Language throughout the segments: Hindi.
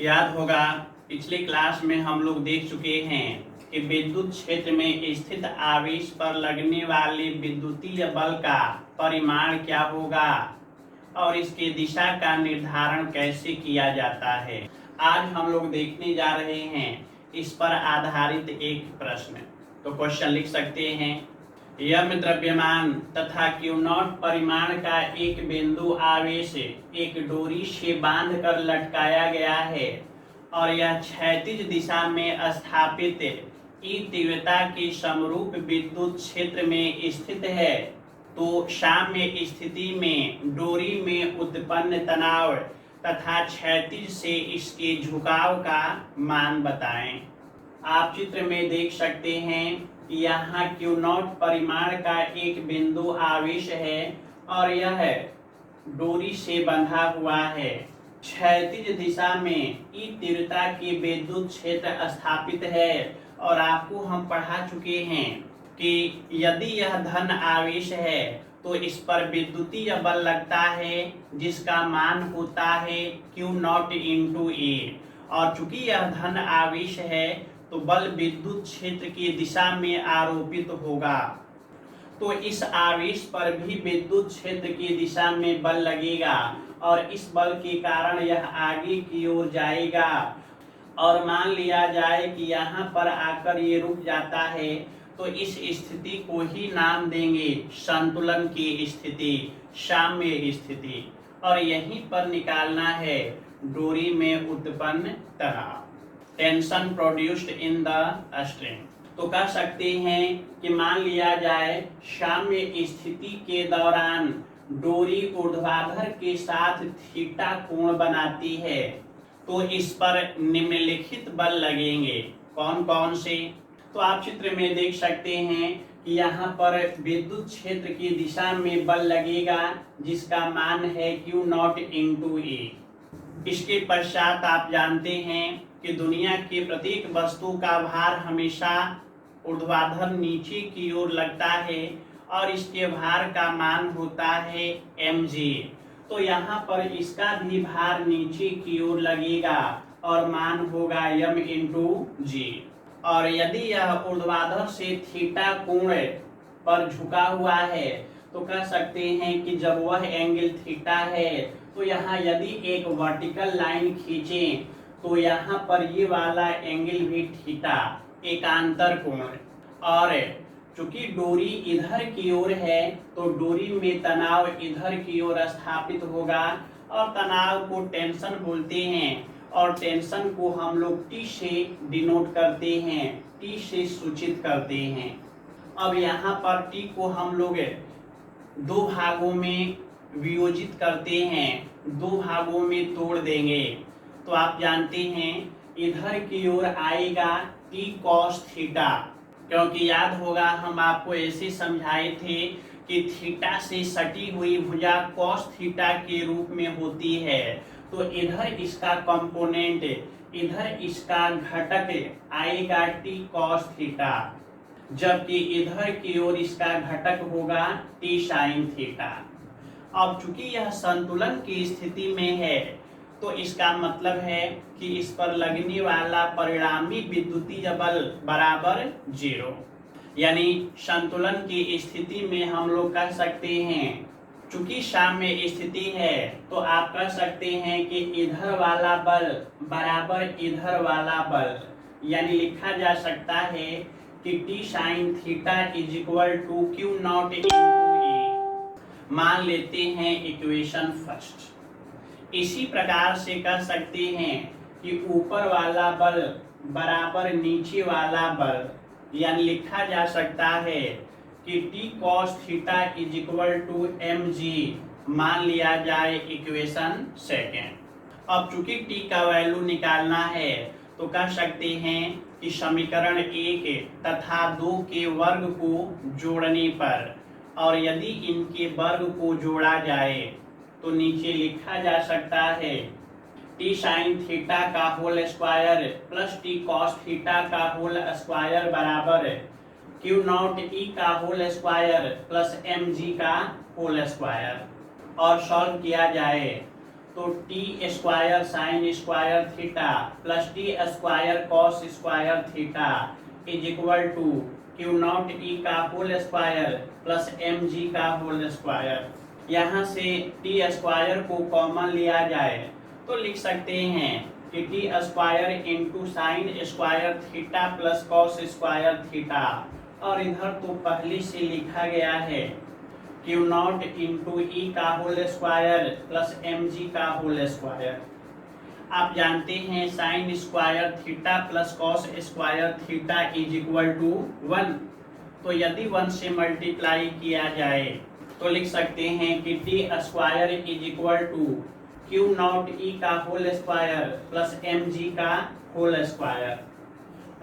याद होगा पिछले क्लास में हम लोग देख चुके हैं कि विद्युत क्षेत्र में स्थित आवेश पर लगने वाले विद्युतीय बल का परिमाण क्या होगा और इसके दिशा का निर्धारण कैसे किया जाता है। आज हम लोग देखने जा रहे हैं इस पर आधारित एक प्रश्न। तो क्वेश्चन लिख सकते हैं, यम द्रव्यमान तथा Q0 परिमाण का एक बिंदु आवेश एक डोरी से बांधकर लटकाया गया है और यह क्षैतिज दिशा में स्थापित ई तीव्रता के समरूप विद्युत क्षेत्र में स्थित है। तो साम्य स्थिति में डोरी में उत्पन्न तनाव तथा क्षैतिज से इसके झुकाव का मान बताएं। आप चित्र में देख सकते हैं कि यहाँ Q0 परिमाण का एक बिंदु आवेश है और यह डोरी से बंधा हुआ है। क्षैतिज दिशा में ई तीव्रता के विद्युत क्षेत्र स्थापित है और आपको हम पढ़ा चुके हैं कि यदि यह धन आवेश है तो इस पर विद्युतीय बल लगता है जिसका मान होता है Q0 × A और चूंकि यह धन आवेश है तो बल विद्युत क्षेत्र की दिशा में आरोपित होगा। तो इस आवेश पर भी विद्युत क्षेत्र की दिशा में बल लगेगा और इस बल के कारण यह आगे की ओर जाएगा और मान लिया जाए कि यहाँ पर आकर ये रुक जाता है तो इस स्थिति को ही नाम देंगे संतुलन की स्थिति, साम्य स्थिति। और यहीं पर निकालना है डोरी में उत्पन्न तनाव, tension produced in the string. तो कह सकते हैं कि मान लिया जाए साम्य स्थिति के दौरान डोरी ऊर्ध्वाधर के साथ थीटा कोण बनाती है तो इस पर निम्नलिखित बल लगेंगे। कौन कौन से? तो आप चित्र में देख सकते हैं कि यहाँ पर विद्युत क्षेत्र की दिशा में बल लगेगा जिसका मान है Q0 × A। इसके पश्चात आप जानते हैं कि दुनिया के प्रत्येक वस्तु का भार हमेशा ऊर्ध्वाधर नीचे की ओर लगता है और इसके भार का मान होता है mg। तो यहाँ पर इसका भी भार नीचे की ओर लगेगा और मान होगा m × g। और यदि यह ऊर्ध्वाधर से थीटा कोण पर झुका हुआ है तो कह सकते हैं कि जब वह एंगल थीटा है तो यहाँ यदि एक वर्टिकल लाइन खींचें तो यहाँ पर ये वाला एंगल भी थीटा, एकांतर कोण। और चूंकि डोरी इधर की ओर है तो डोरी में तनाव इधर की ओर स्थापित होगा और तनाव को टेंशन बोलते हैं और टेंशन को हम लोग T से डिनोट करते हैं, T से सूचित करते हैं। अब यहाँ पर T को हम लोग दो भागों में वियोजित करते हैं, दो भागों में तोड़ देंगे। तो आप जानते हैं इधर की ओर आएगा T cos थीटा, क्योंकि याद होगा हम आपको ऐसे समझाए थे कि थीटा से सटी हुई भुजा cos थीटा के रूप में होती है। तो इधर इसका कंपोनेंट, इधर इसका घटक आएगा T cos थीटा, जबकि इधर की ओर इसका घटक होगा T sin थीटा। अब चूंकि यह संतुलन की स्थिति में है तो इसका मतलब है कि इस पर लगने वाला परिणामी विद्युतीय बल बराबर 0। यानी संतुलन की स्थिति में हम लोग कह सकते हैं, चूंकि साम्य स्थिति है तो आप कह सकते हैं कि इधर वाला बल बराबर इधर वाला बल, यानी लिखा जा सकता है कि T sin theta = Q0 × A। मान लेते हैं इक्वेशन फर्स्ट। इसी प्रकार से कह सकते हैं कि ऊपर वाला बल बराबर नीचे वाला बल, यानी लिखा जा सकता है कि T cos थीटा = mg। मान लिया जाए इक्वेशन सेकेंड। अब चूंकि T का वैल्यू निकालना है तो कह सकते हैं कि समीकरण 1 तथा 2 के वर्ग को जोड़ने पर, और यदि इनके वर्ग को जोड़ा जाए तो नीचे लिखा जा सकता है T sin थीटा का whole square plus T cos theta का होल स्क्वायर बराबर Q0 E का होल स्क्वायर प्लस mg का होल स्क्वायर। और सॉल्व किया जाए तो t square sine square theta plus t square cos square theta is equal to q not ई का whole square plus M G का होल स्क्वायर। यहाँ से टी स्क्वायर को कॉमन लिया जाए तो लिख सकते हैं कि t square into sine square theta plus cos square theta, और इधर तो पहले से लिखा गया है क्यू नॉट इंटू ई का whole square plus M G का होल स्क्वायर। आप जानते हैं sine square theta plus cos square theta is equal to 1, तो यदि 1 से मल्टीप्लाई किया जाए तो लिख सकते हैं कि t square is equal to q not ई का whole square plus M G का होल स्क्वायर,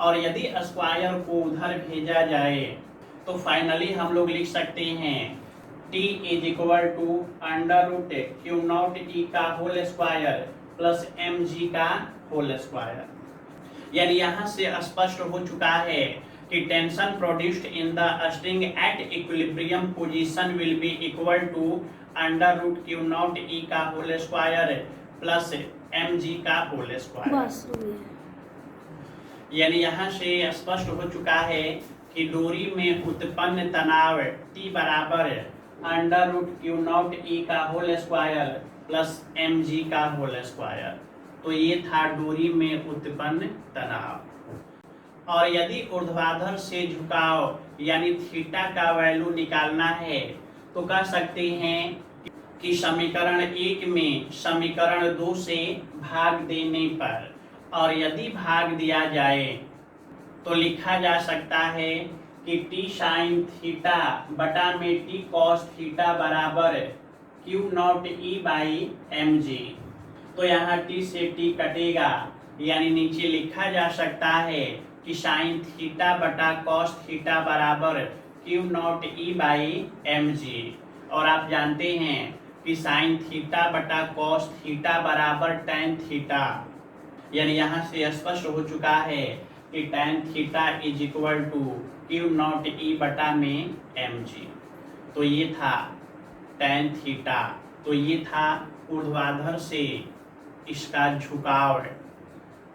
और यदि स्क्वायर को उधर भेजा जाए तो फाइनली हम लोग लिख सकते हैं t is equal to under root Q not ई का whole square plus M G का होल स्क्वायर। यानी यहाँ से स्पष्ट हो चुका है कि tension produced in the string at equilibrium position will be equal to under root Q not ई का whole square plus M G का होल स्क्वायर। यानी यहाँ से स्पष्ट हो चुका है कि डोरी में उत्पन्न तनाव T बराबर अंडर रूट क्यू नॉट ई का whole square plus M G का होल स्क्वायर। तो ये था डोरी में उत्पन्न तनाव। और यदि ऊर्ध्वाधर से झुकाव यानी थीटा का वैल्यू निकालना है तो कह सकते हैं कि समीकरण 1 में समीकरण 2 से भाग देने पर, और यदि भाग दिया जाए तो लिखा जा सकता है कि टी साइन थीटा बटा में टी कॉस थीटा बराबर Q not E by M G. तो यहाँ टी से टी कटेगा, यानी नीचे लिखा जा सकता है कि साइन थीटा बटा कॉस थीटा बराबर Q not E by M g. और आप जानते हैं कि साइन थीटा बटा कॉस थीटा बराबर टैन थीटा, यानी यहाँ से स्पष्ट हो चुका है कि tan theta is equal to q not e बटा में एम जी। तो ये था टैन थीटा। तो ये था ऊर्ध्वाधर से इसका झुकाव,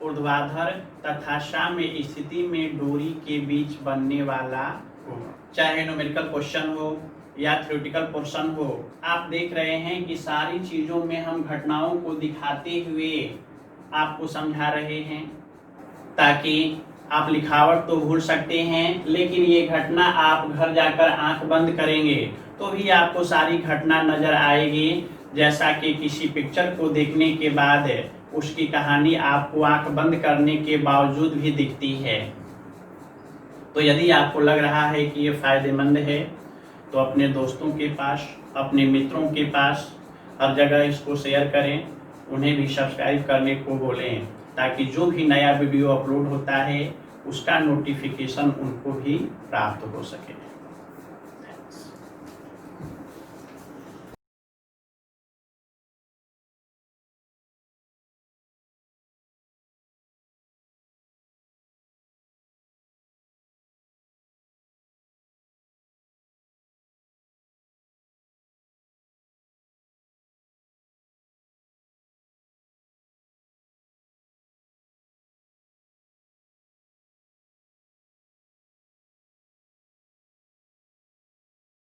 ऊर्ध्वाधर तथा साम्य स्थिति में डोरी के बीच बनने वाला कोण। चाहे न्यूमेरिकल क्वेश्चन हो या थ्योरेटिकल पोर्शन हो, आप देख रहे हैं कि सारी चीज़ों में हम घटनाओं को दिखाते हुए आपको समझा रहे हैं, ताकि आप लिखावट तो भूल सकते हैं लेकिन ये घटना आप घर जाकर आंख बंद करेंगे तो भी आपको सारी घटना नजर आएगी, जैसा कि किसी पिक्चर को देखने के बाद उसकी कहानी आपको आंख बंद करने के बावजूद भी दिखती है। तो यदि आपको लग रहा है कि ये फायदेमंद है तो अपने दोस्तों के पास, अपने मित्रों के पास हर जगह इसको शेयर करें, उन्हें भी सब्सक्राइब करने को बोलें, ताकि जो भी नया वीडियो अपलोड होता है उसका नोटिफिकेशन उनको भी प्राप्त हो सके।